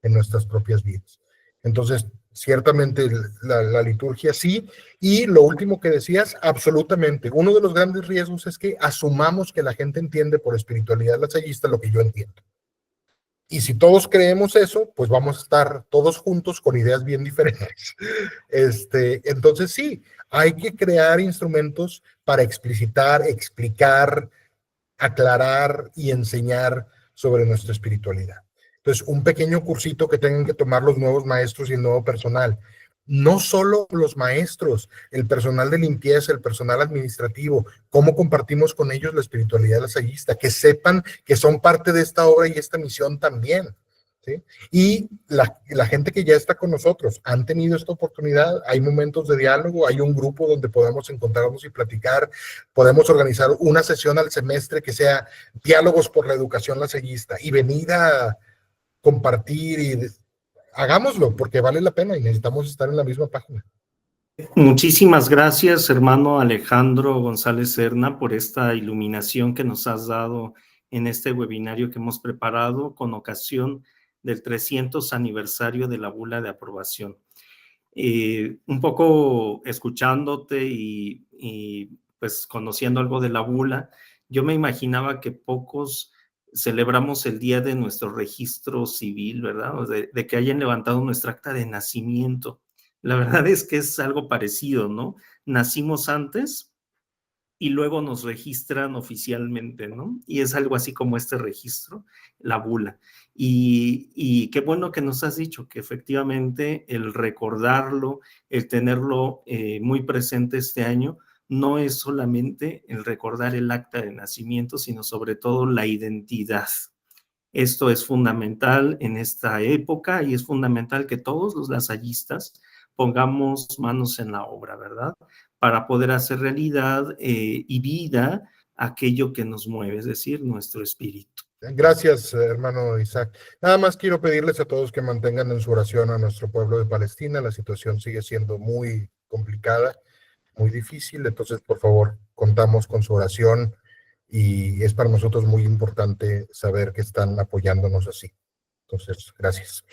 en nuestras propias vidas. Entonces, ciertamente la liturgia sí. Y lo último que decías, absolutamente. Uno de los grandes riesgos es que asumamos que la gente entiende por espiritualidad lasallista lo que yo entiendo. Y si todos creemos eso, pues vamos a estar todos juntos con ideas bien diferentes. Entonces sí, hay que crear instrumentos para explicitar, explicar, aclarar y enseñar sobre nuestra espiritualidad. Entonces, un pequeño cursito que tengan que tomar los nuevos maestros y el nuevo personal. No solo los maestros, el personal de limpieza, el personal administrativo, cómo compartimos con ellos la espiritualidad lasallista, que sepan que son parte de esta obra y esta misión también. ¿Sí? Y la gente que ya está con nosotros han tenido esta oportunidad, hay momentos de diálogo, hay un grupo donde podemos encontrarnos y platicar, podemos organizar una sesión al semestre que sea diálogos por la educación lasallista y venir a compartir y hagámoslo porque vale la pena y necesitamos estar en la misma página. Muchísimas gracias, hermano Alejandro González Serna, por esta iluminación que nos has dado en este webinario que hemos preparado con ocasión del 300 aniversario de la bula de aprobación. Un poco escuchándote y pues conociendo algo de la bula, yo me imaginaba que pocos celebramos el día de nuestro registro civil, ¿verdad? O de que hayan levantado nuestra acta de nacimiento. La verdad es que es algo parecido, ¿no? Nacimos antes y luego nos registran oficialmente, ¿no? Y es algo así como este registro, la bula. Y qué bueno que nos has dicho que efectivamente el recordarlo, el tenerlo muy presente este año, no es solamente el recordar el acta de nacimiento, sino sobre todo la identidad. Esto es fundamental en esta época y es fundamental que todos los lasallistas pongamos manos en la obra, ¿verdad? Para poder hacer realidad y vida aquello que nos mueve, es decir, nuestro espíritu. Gracias, hermano Isaac. Nada más quiero pedirles a todos que mantengan en su oración a nuestro pueblo de Palestina. La situación sigue siendo muy complicada, muy difícil, entonces, por favor, contamos con su oración y es para nosotros muy importante saber que están apoyándonos así. Entonces, gracias.